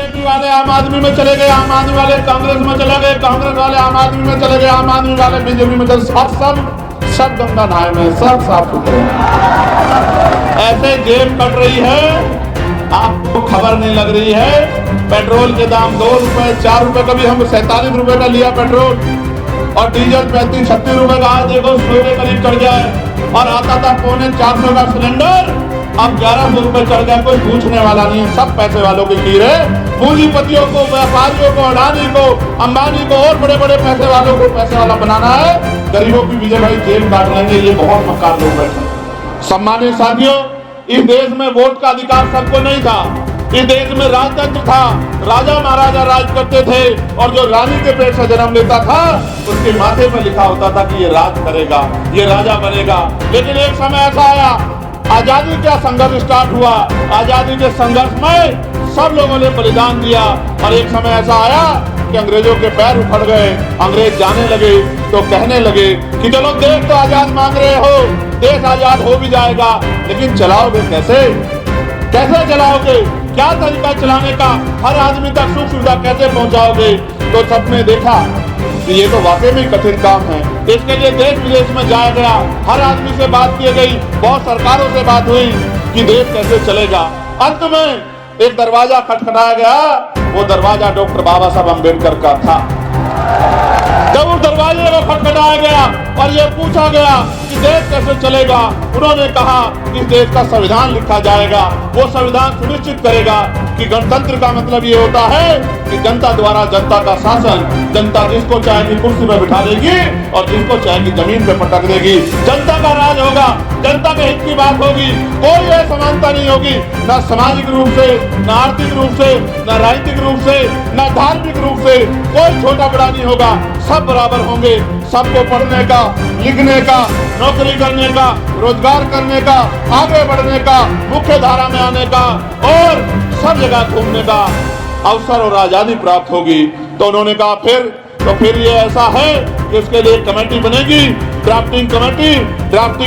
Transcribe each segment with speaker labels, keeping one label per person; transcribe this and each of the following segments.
Speaker 1: BJP वाले आम आदमी में चले गए, आम आदमी वाले कांग्रेस में चले गए, कांग्रेस वाले आम आदमी में चले गए, आम आदमी वाले बीजेपी में चले, सब गंगा नहाए में, सब साफ सुथरे। ऐसे जेब कट रही है, आपको खबर नहीं लग रही है। पेट्रोल के दाम 2 रुपए 4 रुपए, कभी हम 47 रुपए का लिया पेट्रोल और डीजल 35-36 रुपए का, आज देखो 100 के करीब चढ़ गया है। और आता था 450 का सिलेंडर, अब 1100 रुपए चढ़ गया। कोई पूछने वाला नहीं है, सब पैसे वालों की खीर है। पूंजीपतियों को, व्यापारियों को, अडानी को, अंबानी को और बड़े बड़े पैसे वालों को पैसे वाला बनाना है। गरीबों की विजय भाई जेब काट लेंगे, ये बहुत मक्कार लोग बैठे। सम्मानित साथियों, इस देश में वोट का अधिकार सबको नहीं था। इस देश में राजतंत्र था, राजा महाराजा राज करते थे और जो रानी के पेट से जन्म लेता था उसके माथे पर लिखा होता था कि ये राज करेगा, ये राजा बनेगा। लेकिन एक समय ऐसा आया, आजादी का संघर्ष स्टार्ट हुआ, आजादी के संघर्ष में सब लोगों ने बलिदान दिया और एक समय ऐसा आया कि अंग्रेजों के पैर उखड़ गए। अंग्रेज जाने लगे तो कहने लगे कि चलो देश तो आजाद मांग रहे हो, देश आजाद हो भी जाएगा, लेकिन चलाओगे कैसे, कैसे चलाओगे, क्या तरीका चलाने का, हर आदमी तक सुख सुविधा कैसे पहुंचाओगे। तो सबने देखा कि ये तो वाकई में कठिन काम है। इसके लिए देश विदेश में जाया गया, हर आदमी से बात की गई, बहुत सरकारों से बात हुई कि देश कैसे चलेगा। अंत में एक दरवाजा खटखटाया गया, वो दरवाजा डॉक्टर बाबा साहब अम्बेडकर का था। जब उस दरवाजे को खटखटाया गया और ये पूछा गया कि देश कैसे चलेगा, उन्होंने कहा कि इस देश का संविधान लिखा जाएगा, वो संविधान सुनिश्चित करेगा कि गणतंत्र का मतलब ये होता है कि जनता द्वारा जनता का शासन, जनता जिसको चाहेगी कुर्सी पर बिठा देगी और जिसको चाहेगी जमीन पे पटक देगी। जनता का राज होगा, जनता के हित की बात होगी, कोई असमानता नहीं होगी, न सामाजिक रूप से, न आर्थिक रूप से, न राजनीतिक रूप से, न धार्मिक रूप से, कोई छोटा बड़ा नहीं होगा, सब बराबर होंगे। सबको पढ़ने का, लिखने का, नौकरी करने का, रोजगार करने का, आगे बढ़ने का, मुख्य धारा में आने का और सब जगह घूमने का अवसर और आजादी प्राप्त होगी। तो उन्होंने कहा फिर ये ऐसा है कि उसके लिए कमेटी बनेगी, ड्राफ्टिंग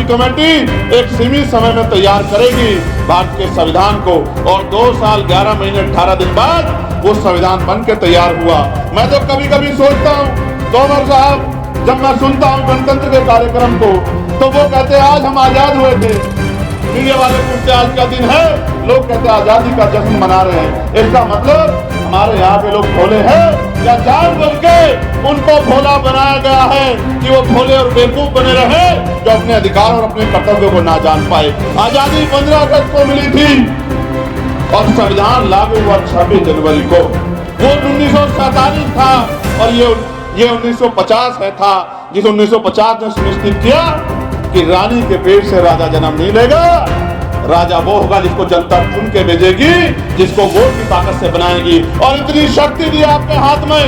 Speaker 1: कमेटी एक सीमित समय में तैयार करेगी भारत के संविधान को। और 2 साल 11 महीने 18 दिन बाद वो संविधान बन के तैयार हुआ। मैं तो कभी कभी सोचता हूँ, तोमर साहब, जब मैं सुनता हूँ गणतंत्र के कार्यक्रम को, तो वो कहते हैं आज हम आजाद हुए थे। मीडिया वाले पूछते आज का दिन है, लोग कहते हैं आजादी का जश्न मना रहे हैं। इसका मतलब हमारे यहाँ के लोग भोले हैं या जानबूझ के उनको भोला बनाया गया है कि वो भोले और बेवकूफ बने रहे, जो अपने अधिकार और अपने कर्तव्यों को ना जान पाए। आजादी 15 अगस्त को मिली थी और संविधान लागू हुआ 26 जनवरी को। वो 1947 था और ये 1950 है था, जिस 1950 ने सुनिश्चित किया कि रानी के पेट से राजा जन्म नहीं लेगा। राजा वो होगा जिसको जनता चुन के भेजेगी, जिसको वोट की ताकत से बनाएगी। और इतनी शक्ति दी आपके हाथ में,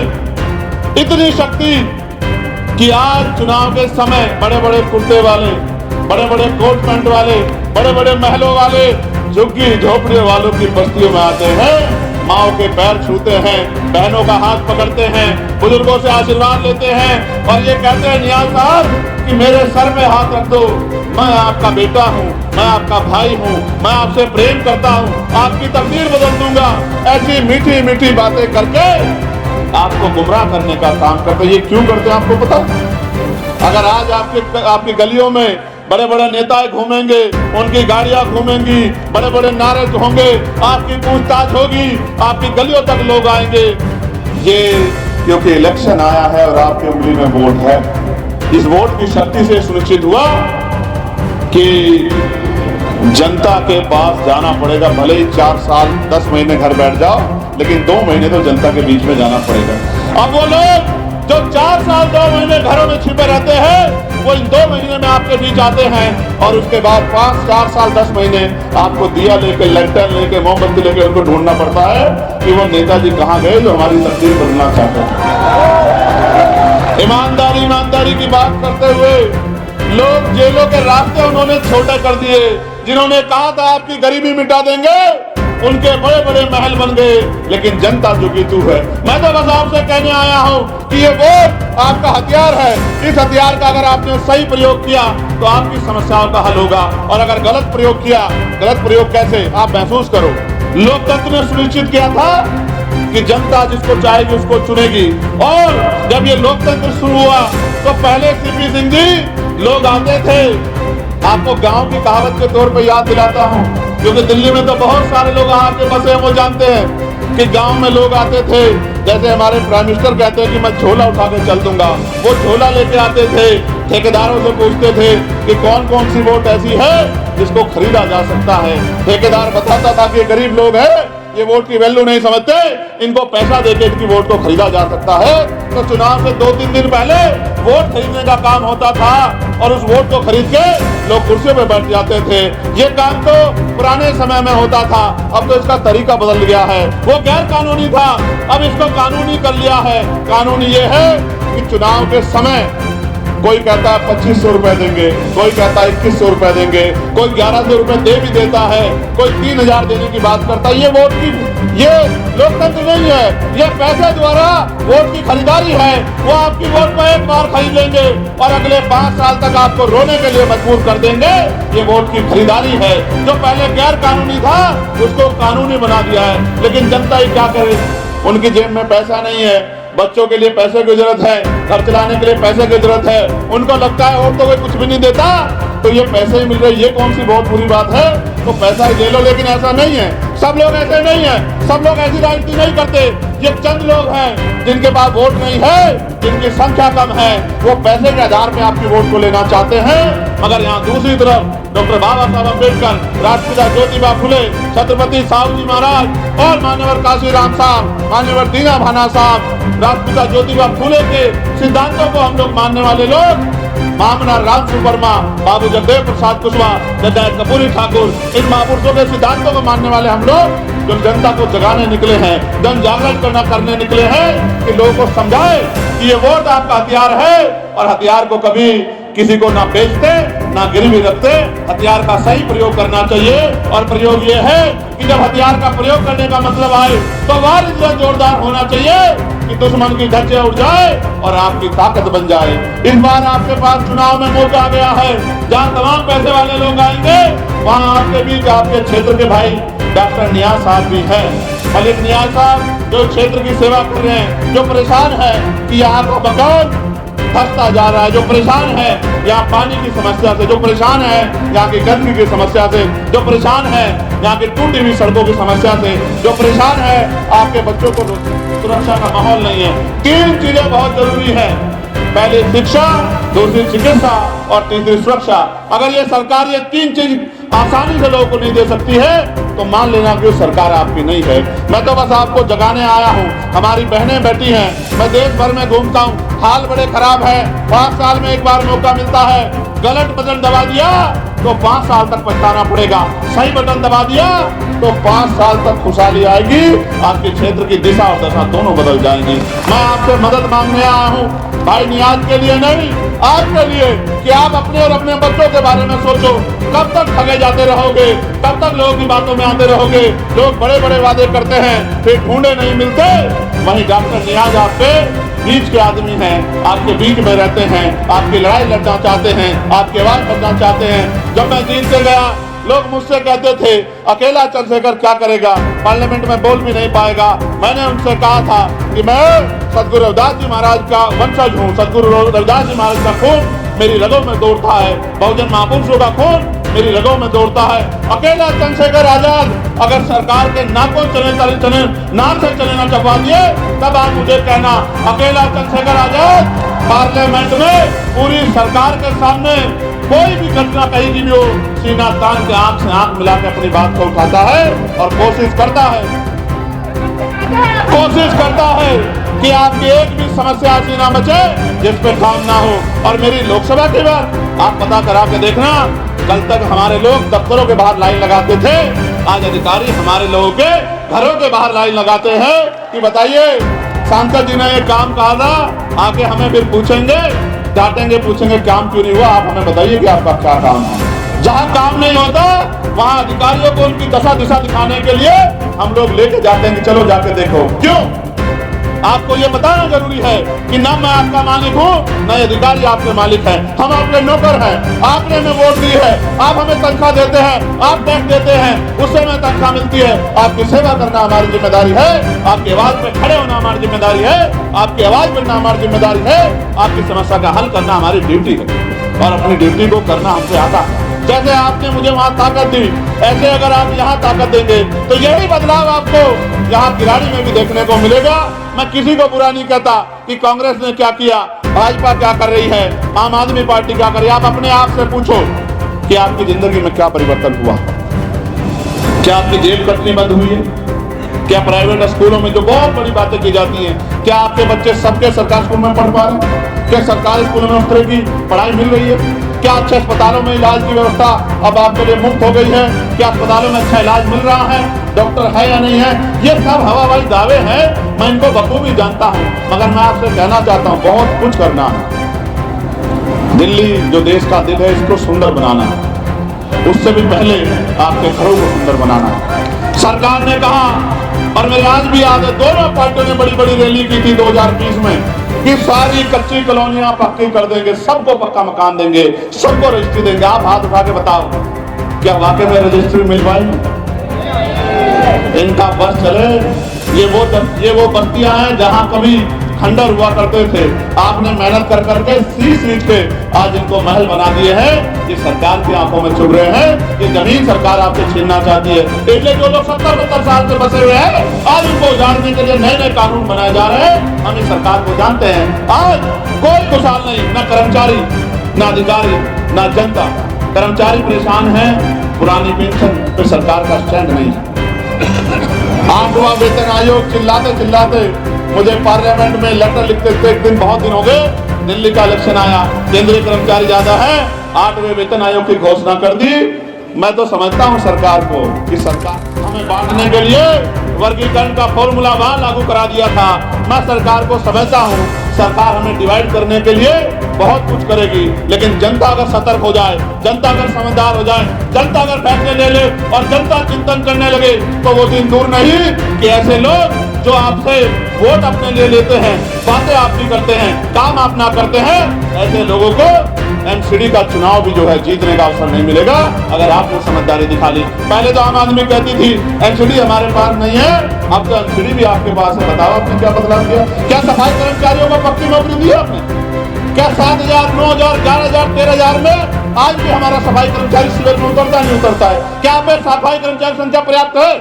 Speaker 1: इतनी शक्ति कि आज चुनाव के समय बड़े बड़े कुर्ते वाले, बड़े बड़े कोट पैंट वाले, बड़े बड़े महलों वाले, झुग्गी झोपड़ियों वालों की बस्तियों में आते हैं, माओ के पैर छूते हैं, बहनों का हाथ पकड़ते हैं, बुजुर्गों से आशीर्वाद लेते हैं और ये कहते हैं नियाज साहब कि मेरे सर में हाथ रख दो, मैं आपका बेटा हूँ, मैं आपका भाई हूँ, मैं आपसे प्रेम करता हूँ, आपकी तकदीर बदल दूंगा। ऐसी मीठी मीठी बातें करके आपको गुमराह करने का काम करते। ये क्यों करते हैं आपको पता? अगर आज आपकी गलियों में बड़े बड़े नेता घूमेंगे, उनकी गाड़ियां घूमेंगी, बड़े बड़े नारे होंगे, आपकी पूछताछ होगी, आपकी गलियों तक लोग आएंगे। ये क्योंकि इलेक्शन आया है और आपकी उंगली में वोट है। इस वोट की शक्ति से सुनिश्चित हुआ कि जनता के पास जाना पड़ेगा। भले ही 4 साल 10 महीने घर बैठ जाओ, लेकिन 2 महीने तो जनता के बीच में जाना पड़ेगा। अब वो लोग जो 4 साल 2 महीने घरों में छिपे रहते हैं, वो इन 2 महीने में आपके बीच आते हैं और उसके बाद 5, 4 साल 10 महीने आपको दिया लेके, लैंटर्न लेके, मोमबत्ती लेके उनको ढूंढना पड़ता है कि वो नेताजी कहाँ गए जो हमारी तकदीर बदलना चाहते हैं। ईमानदारी की बात करते हुए लोग जेलों के रास्ते उन्होंने छोटे कर दिए। जिन्होंने कहा था आपकी गरीबी मिटा देंगे, उनके बड़े बड़े महल बन गए, लेकिन जनता जुगीतू है। मैं तो बस आपसे कहने आया हूँ कि ये वोट आपका हथियार है। इस हथियार का अगर आपने सही प्रयोग किया तो आपकी समस्याओं का हल होगा, और अगर गलत प्रयोग किया, गलत प्रयोग कैसे आप महसूस करो। लोकतंत्र ने सुनिश्चित किया था कि जनता जिसको चाहेगी उसको चुनेगी। और जब ये लोकतंत्र शुरू हुआ तो पहले सीपी सिंह जी लोग आते थे, आपको गांव की कहावत के तौर पे याद दिलाता हूं, क्योंकि दिल्ली में तो बहुत सारे लोग आके बसे हैं, वो जानते हैं कि गांव में लोग आते थे, जैसे हमारे प्राइम मिनिस्टर कहते हैं कि मैं झोला उठा के चल दूंगा, वो झोला लेके आते थे, ठेकेदारों से पूछते थे कि कौन कौन सी वोट ऐसी है जिसको खरीदा जा सकता है। ठेकेदार बताता था कि गरीब लोग हैं, ये वोट की वैल्यू नहीं समझते, इनको पैसा देके इनकी वोट को खरीदा जा सकता है। तो चुनाव से 2-3 दिन पहले वोट खरीदने का काम होता था और उस वोट को खरीद के लोग कुर्सियों पे बैठ जाते थे। ये काम तो पुराने समय में होता था, अब तो इसका तरीका बदल गया है। वो गैर कानूनी था, अब इसको कानूनी कर लिया है। कानूनी ये है कि चुनाव के समय कोई कहता है 2500 रुपए देंगे, कोई कहता है 2100 रुपए देंगे, कोई 1100 रुपए दे भी देता है, कोई 3000 देने की बात करता है। ये वोट की, ये लोकतंत्र नहीं है, ये पैसे द्वारा वोट की खरीदारी है। वो आपकी वोट को एक बार खरीद लेंगे और अगले 5 साल तक आपको रोने के लिए मजबूर कर देंगे। ये वोट की खरीदारी है। जो पहले गैर कानूनी था उसको कानूनी बना दिया है। लेकिन जनता ही क्या करे, उनकी जेब में पैसा नहीं है, बच्चों के लिए पैसे की जरूरत है, घर चलाने के लिए पैसे की जरूरत है, उनको लगता है और तो कोई कुछ भी नहीं देता तो ये पैसे ही मिल रहे, ये कौन सी बहुत बुरी बात है, तो पैसा ही ले लो। लेकिन ऐसा नहीं है, सब लोग ऐसे नहीं है, सब लोग ऐसी राजनीति नहीं करते। ये चंद लोग हैं जिनके पास वोट नहीं है, जिनकी संख्या कम है, वो पैसे के आधार पे आपकी वोट को लेना चाहते हैं। मगर यहाँ दूसरी तरफ डॉक्टर बाबा साहब अम्बेडकर, राष्ट्रपिता ज्योतिबा फुले, छत्रपति साहू जी महाराज और मान्यवर काशीराम साहब, मान्यवर दीना भाना साहब, राष्ट्रपिता ज्योतिबा फुले के सिद्धांतों को हम लोग मानने वाले लोग, मामना राम सुवर्मा, बाबू जगदेव प्रसाद कुशवाहा, जगदेव कपूरी ठाकुर, इन महापुरुषों के सिद्धांतों को मानने वाले हम लोग जो जनता को जगाने निकले हैं, जन जागरण करने निकले हैं कि लोगों को समझाए कि ये वोट आपका हथियार है और हथियार को कभी किसी को ना बेचते ना गिरवी रखते, हथियार का सही प्रयोग करना चाहिए। और प्रयोग ये है कि जब हथियार का प्रयोग करने का मतलब आए तो वार इतना जोरदार होना चाहिए कि दुश्मन की धज्जियां उड़ जाए और आपकी ताकत बन जाए। इस बार आपके पास चुनाव में मौका आ गया है, जहां तमाम पैसे वाले लोग आएंगे, वहां आपके बीच आपके क्षेत्र के भाई डॉक्टर नियाज साहब भी हैं। मलिक नियाज साहब जो क्षेत्र की सेवा कर रहे हैं, जो परेशान है कि यहाँ का मकान धंसता जा रहा है, जो परेशान है यहाँ पानी की समस्या से, जो परेशान है यहाँ की गंदगी की समस्या से, जो परेशान है यहाँ की टूटी हुई सड़कों की समस्या से, जो परेशान है आपके बच्चों को सुरक्षा का माहौल नहीं है। 3 चीजें बहुत जरूरी है, पहली शिक्षा, दूसरी चिकित्सा और तीसरी सुरक्षा। अगर ये सरकार ये 3 चीज आसानी से लोगों को नहीं दे सकती है तो मान लेना कि सरकार आपकी नहीं है। मैं तो बस आपको जगाने आया हूँ। हमारी बहनें बैठी हैं, मैं देश भर में घूमता हूँ, हाल बड़े खराब है। 5 साल में एक बार मौका मिलता है, गलत बटन दबा दिया तो 5 साल तक पछताना पड़ेगा, सही बटन दबा दिया तो 5 साल तक खुशहाली आएगी, आपके क्षेत्र की दिशा और दशा दोनों बदल जाएंगी। मैं आपसे मदद मांगने आया हूँ, भाई नियाज के लिए नहीं, आपके लिए, कि आप अपने और अपने बच्चों के बारे में सोचो। कब तक ठगे जाते रहोगे, कब तक लोगों की बातों में आते रहोगे। लोग बड़े बड़े वादे करते हैं, फिर ढूंढे नहीं मिलते। वहीं डॉक्टर नियाज आपके बीच के आदमी हैं, आपके बीच में रहते हैं, आपकी लड़ाई लड़ना चाहते हैं, आपकी आवाज करना चाहते हैं। जब मैं जीत के गया, लोग मुझसे कहते थे अकेला चंद्रशेखर क्या करेगा, पार्लियामेंट में बोल भी नहीं पाएगा। मैंने उनसे कहा था कि मैं सदगुरु रविदास जी महाराज का वंशज हूँ, सदगुरु रविदास जी महाराज का खून मेरी रगों में दौड़ता है, बहुजन महापुरुषों का खून मेरी रगों में दौड़ता है। अकेला चंद्रशेखर आजाद अगर सरकार के नाकों चले नाक से चले ना चबा दिए, तब आप मुझे कहना अकेला चंद्रशेखर आजाद पार्लियामेंट में पूरी सरकार के सामने कोई भी घटना कहीं की भी हो, सीना तान के आंख से आंख मिला के अपनी बात को उठाता है और कोशिश करता है कि आपकी एक भी समस्या ऐसी ना बचे जिस पे काम ना हो। और मेरी लोकसभा की बात आप पता करा के देखना, कल तक हमारे लोग दफ्तरों के बाहर लाइन लगाते थे, आज अधिकारी हमारे लोगों के घरों के बाहर लाइन लगाते हैं कि बताइए सांसद जी ने ये काम कहा था, आके हमें फिर पूछेंगे, डांटेंगे, पूछेंगे काम क्यों नहीं हुआ, आप हमें बताइए कि आपका क्या काम है। जहाँ काम नहीं होता वहाँ अधिकारियों को उनकी दशा दिशा दिखाने के लिए हम लोग लेके जाते हैं कि चलो जाके देखो। क्यों? आपको ये बताना जरूरी है कि ना मैं आपका मालिक हूँ, ना अधिकारी आपके मालिक है। हम आपके नौकर हैं, आपने हमें वोट दी है, आप हमें तनख्वाह देते हैं, आप टैक्स देते हैं, उससे हमें तनख्वाह मिलती है। आपकी सेवा करना हमारी जिम्मेदारी है, आपकी आवाज पे खड़े होना हमारी जिम्मेदारी है, आपकी आवाज बनना हमारी जिम्मेदारी है, आपकी समस्या का हल करना हमारी ड्यूटी है और अपनी ड्यूटी को करना हमसे आता है। जैसे आपने मुझे वहां ताकत दी, ऐसे अगर आप यहाँ ताकत देंगे तो यही बदलाव आपको यहाँ किराड़ी में भी देखने को मिलेगा। मैं किसी को बुरा नहीं कहता कि कांग्रेस ने क्या किया, भाजपा क्या कर रही है, आम आदमी पार्टी क्या कर रही है। आप अपने आप से पूछो कि आपकी जिंदगी में क्या परिवर्तन हुआ। क्या आपकी जेब कटनी बंद हुई है? क्या प्राइवेट स्कूलों में जो बहुत बड़ी बातें की जाती हैं, क्या आपके बच्चे सबके सरकारी स्कूल में पढ़ पा रहे हैं? क्या सरकारी स्कूलों में उस तरह की पढ़ाई मिल रही है? क्या अच्छे अस्पतालों में इलाज की व्यवस्था अब आपके लिए मुफ्त हो गई है? क्या अस्पतालों में अच्छा इलाज मिल रहा है? डॉक्टर है या नहीं है? ये सब हवाबाजी दावे हैं, मैं इनको बखूबी जानता हूं, मगर मैं आपसे कहना चाहता हूं बहुत कुछ करना है। दिल्ली जो देश का दिल है, इसको सुंदर बनाना है। उससे भी पहले आपके घरों को सुंदर बनाना है। सरकार ने कहा, और मेरे आज भी याद है, दोनों पार्टियों ने बड़ी बड़ी रैली की थी 2020 में कि सारी कच्ची कॉलोनियां पक्की कर देंगे, सबको पक्का मकान देंगे, सबको रजिस्ट्री देंगे। आप हाथ उठा के बताओ, क्या वाकई में रजिस्ट्री मिल पाएगी? इनका बस चले। ये वो बस्तियां हैं जहां कभी खंडर हुआ करते थे, आपने मेहनत कर करके सीट पे आज इनको महल बना दिए हैं। ये सरकार की आंखों में चुभ रहे हैं, ये जमीन सरकार आपसे छीनना चाहती है। इसलिए जो लोग 70-72 साल से बसे हुए हैं, आज उनको उजाड़ने के लिए नए नए कानून बनाए जा रहे हैं। हम इस सरकार को जानते हैं। आज कोई खुशहाल नहीं, न कर्मचारी, न अधिकारी, न जनता। कर्मचारी परेशान है, पुरानी पेंशन पे सरकार का स्टैंड नहीं है। 8वां वेतन आयोग चिल्लाते चिल्लाते मुझे पार्लियामेंट में लेटर लिखते थे। एक दिन, बहुत दिन हो गए, दिल्ली का इलेक्शन आया, केंद्रीय कर्मचारी ज्यादा है, 8वें वेतन आयोग की घोषणा कर दी। मैं तो समझता हूं सरकार को कि सरकार हमें बांटने के लिए वर्गीकरण का फॉर्मूला वहां लागू करा दिया था। मैं सरकार को समझता हूं, सरकार हमें डिवाइड करने के लिए बहुत कुछ करेगी, लेकिन जनता अगर सतर्क हो जाए, जनता अगर समझदार हो जाए, जनता अगर फैसले ले ले और जनता चिंतन करने लगे, तो वो दिन दूर नहीं कि ऐसे लोग जो आपसे वोट अपने लिए लेते हैं, बातें आपकी करते हैं, काम आप ना करते हैं, ऐसे लोगों को एमसीडी का चुनाव भी जो है जीतने का अवसर नहीं मिलेगा अगर आपने समझदारी दिखा ली। पहले तो आम आदमी कहती थी एमसीडी हमारे पास नहीं है, अब तो एमसीडी भी आपके पास है। बताओ आपने क्या बदलाव किया? क्या सफाई कर्मचारियों को पक्की नौकरी दी आपने? क्या 7,000, 9,000, 11,000, 13,000 में आज भी हमारा सफाई कर्मचारी शिविर में उतरता नहीं उतरता है? क्या आप सफाई कर्मचारी संख्या पर्याप्त है?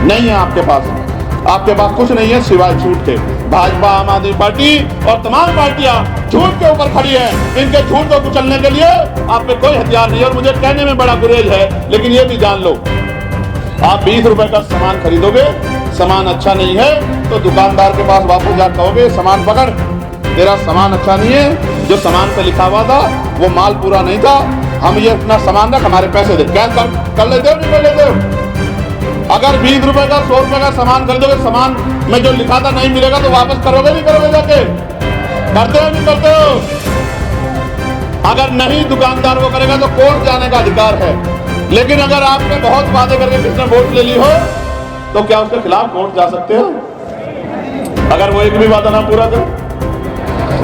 Speaker 1: नहीं है आपके पास। आपके पास कुछ नहीं है सिवाय झूठ के। भाजपा, आम आदमी पार्टी और तमाम पार्टियां झूठ के ऊपर खड़ी है। इनके झूठ को कुचलने के लिए आप पे कोई हथियार नहीं है। और मुझे कहने में बड़ा गुरेज है, लेकिन ये भी जान लो, आप 20 रुपए का सामान खरीदोगे, सामान अच्छा नहीं है तो दुकानदार के पास वापस जा कहोगे सामान पकड़, तेरा सामान अच्छा नहीं है, जो सामान पे लिखा हुआ था वो माल पूरा नहीं था, हम ये अपना सामान रख, हमारे पैसे दे। क्या कर लेते हो नहीं कर लेते हो? अगर 20 रुपए का 100 रुपए का सामान खरीदोगे, सामान में जो लिखा था नहीं मिलेगा तो वापस करोगे नहीं करोगे? जाके करते हो नहीं करते हो? अगर नहीं दुकानदार वो करेगा तो कोर्ट जाने का अधिकार है। लेकिन अगर आपने बहुत वादे करके किसने वोट ले ली हो तो क्या उसके खिलाफ कोर्ट जा सकते हो अगर वो एक भी वादा ना पूरा करे?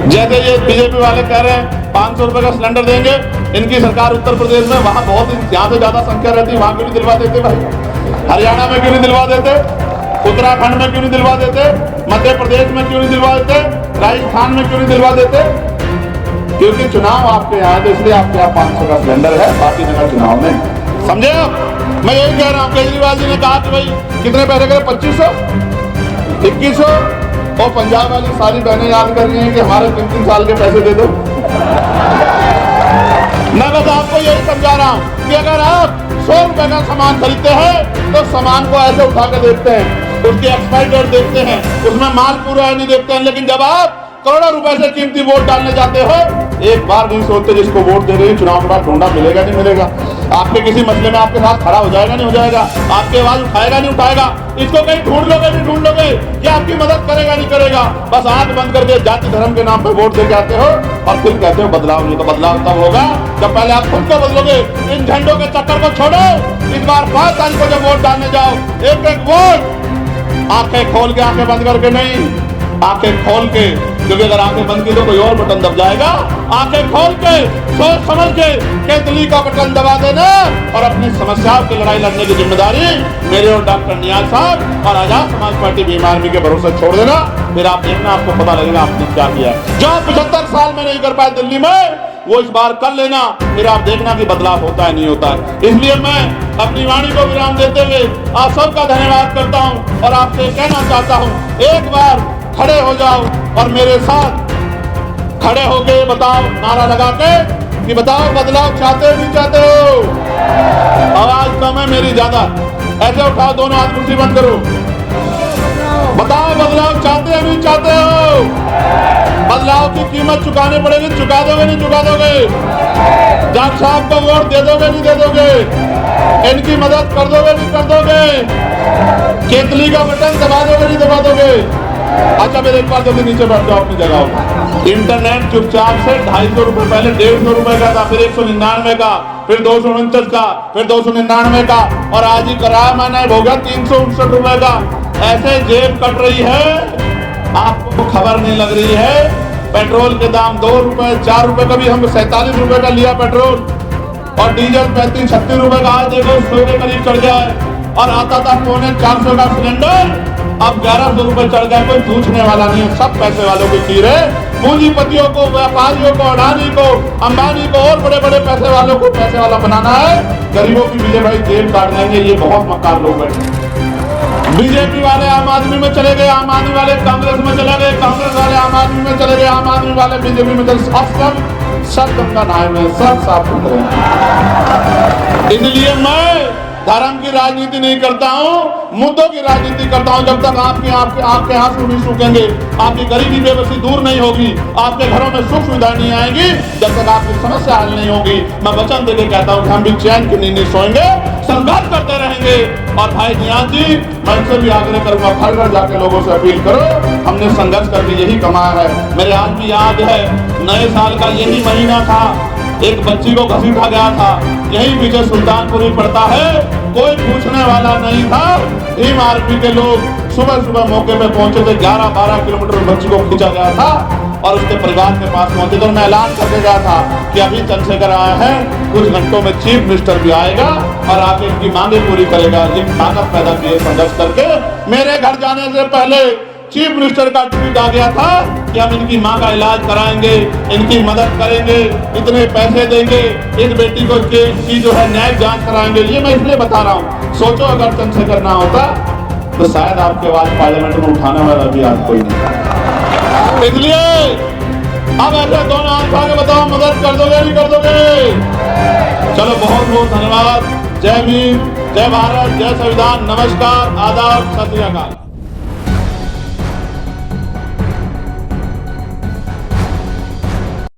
Speaker 1: जैसे ये बीजेपी वाले कह रहे हैं 500 रुपए का सिलेंडर देंगे, इनकी सरकार उत्तर प्रदेश में, वहां बहुत यहाँ से ज्यादा संख्या रहती है, वहां क्यों नहीं दिलवा देते भाई? हरियाणा में क्यों नहीं दिलवा देते? उत्तराखंड में क्यों नहीं दिलवा देते? मध्य प्रदेश में क्यों नहीं दिलवा देते? राजस्थान में क्यों नहीं दिलवा देते? क्योंकि चुनाव आपके यहाँ, तो इसलिए आपके यहाँ 500 का सिलेंडर है, बाकी जगह चुनाव में। समझे आप? मैं यही कह रहा हूँ। केजरीवाल जी ने कहा कि भाई कितने पैसे करे? 2500, 2100, और पंजाब वाली सारी बहनें याद कर रही हैं कि हमारे 3-3 साल के पैसे दे दो। मैं बस आपको यही समझा रहा हूँ कि अगर आप 100 रुपए का सामान खरीदते हैं तो सामान को ऐसे उठा के देखते हैं, उसकी एक्सपायरी डेट देखते हैं, उसमें माल पूरा है नहीं देखते हैं। लेकिन जब आप करोड़ों रुपए से कीमती वोट डालने जाते हो, एक बार नहीं सोचते जिसको वोट दे रहे हैं चुनाव के बाद ढूंढा मिलेगा नहीं मिलेगा, आपके किसी मसले में आपके साथ खड़ा हो जाएगा नहीं हो जाएगा, आपकी आवाज उठाएगा नहीं उठाएगा, इसको कहीं ढूंढ लोगे नहीं ढूंढ लोगे, ये आपकी मदद करेगा नहीं करेगा। बस आंख बंद करके जाति धर्म के नाम पे वोट दे के आते हो और फिर कहते हो बदलाव नहीं। तो बदलाव तब होगा जब पहले आप खुद को बदलोगे। इन झंडों के चक्कर को छोड़ो। इस बार 5 तारीख को जब वोट डालने जाओ, एक एक वोट आंखें खोल के, आंखें बंद करके नहीं, आंखें खोल के, क्योंकि अगर आंखें बंद की तो कोई और बटन दब जाएगा। आंखें खोल के, सोच समझ के केतली का बटन दबा देना और अपनी समस्याओं की लड़ाई लड़ने की जिम्मेदारी मेरे और डॉक्टर नियाज साहब और आजाद समाज पार्टी भीम आर्मी के भरोसे छोड़ देना। फिर आप देखना, आपको पता लगेगा आपने क्या किया। जो 75 साल में नहीं कर पाए दिल्ली में, वो इस बार कर लेना, फिर आप देखना कि बदलाव होता है नहीं होता है। इसलिए मैं अपनी वाणी को विराम देते हुए आप सबका धन्यवाद करता हूं और आपसे कहना चाहता हूं, एक बार खड़े हो जाओ और मेरे साथ खड़े होके बताओ, नारा लगा के कि बताओ बदलाव चाहते हो नहीं चाहते हो। आवाज कम है मेरी ज्यादा, ऐसे उठाओ दोनों हाथ, कुर्सी बंद करो। बताओ बदलाव चाहते हो नहीं चाहते हो। बदलाव की कीमत चुकानी पड़ेगी, चुका दोगे नहीं चुका दोगे। जज साहब को वोट दे दोगे नहीं दे दोगे। इनकी मदद कर दोगे नहीं कर दोगे। केतली का बटन दबा दोगे नहीं दबा दोगे। अच्छा मेरे एक बार जल्दी नीचे बैठ जाओ अपनी जगह। इंटरनेट चुपचाप से 250 रुपए, पहले 150 रुपए का था, फिर 199 का, फिर 249 का, फिर 299 का, और आज ही कराया मैंने, हो गया 369 रुपए का। ऐसे जेब कट रही है, आपको खबर नहीं लग रही है। पेट्रोल के दाम 2 रुपए 4 रुपए, कभी हम 47 रुपए का लिया पेट्रोल, और डीजल 35-36 रुपए का आज देखो 100 के करीब चढ़ गया है। और आता था 450 का सिलेंडर, अब 1100 रुपए चढ़ गया। कोई पूछने वाला नहीं है, सब पैसे वालों की खीर है। पूंजीपतियों को, व्यापारियों को, अडानी को, अंबानी को और बड़े बड़े पैसे वालों को पैसे वाला बनाना है। गरीबों की विजय भाई जेब काट लेंगे, ये बहुत मक्कार लोग बैठे। बीजेपी वाले आम आदमी में चले गए, आम आदमी वाले कांग्रेस में चले गए, कांग्रेस वाले आम आदमी में चले गए, आम आदमी वाले बीजेपी में चले, सब गंगा नहाए में, सब साफ सुथरे। इसलिए मैं धर्म की राजनीति नहीं करता हूं, मुद्दों की राजनीति करता हूं। जब तक आपके आंसू नहीं सूखेंगे, आपकी गरीबी बेबसी दूर नहीं होगी, आपके घरों में सुख सुविधाएं नहीं आएंगी, जब तक आपकी समस्या हल नहीं होगी, मैं वचन देके कहता हूं कि हम भी चैन की नींद नहीं सोएंगे, संघर्ष करते रहेंगे। और भाई नियाज जी, मैं इनसे भी आग्रह करूंगा, घर घर जाके लोगों से अपील करो, हमने संघर्ष करके यही कमाया है। मेरे आज भी याद है, नए साल का यही महीना था, एक बच्ची को घसीटा गया था, यही विजय सुल्तानपुरी पड़ता है, कोई पूछने वाला नहीं था। भीम आर्मी के लोग सुबह सुबह मौके पे पहुंचे थे, 11-12 किलोमीटर बच्ची को खींचा गया था और उसके परिवार के पास पहुंचे थे। मैं ऐलान करके गया था कि अभी चंद्रशेखर आया है, कुछ घंटों में चीफ मिनिस्टर भी आएगा और आके इनकी मांगे पूरी करेगा। एक ताकत पैदा किए संघर्ष करके। मेरे घर जाने से पहले चीफ मिनिस्टर का ट्वीट आ गया था कि हम इनकी मां का इलाज कराएंगे, इनकी मदद करेंगे, इतने पैसे देंगे, इस बेटी को की जो है न्यायिक जांच कराएंगे। ये मैं इसलिए बता रहा हूँ, सोचो अगर चंद्रशेखर ना होता तो शायद आपके आवाज पार्लियामेंट में उठाने वाला भी आज कोई नहीं। इसलिए अब ऐसे दोनों हाथ उठा के बताओ, मदद कर दोगे नहीं कर दोगे। चलो बहुत बहुत धन्यवाद। जय भीम, जय भारत, जय संविधान, नमस्कार, आदाब, सत श्री अकाल।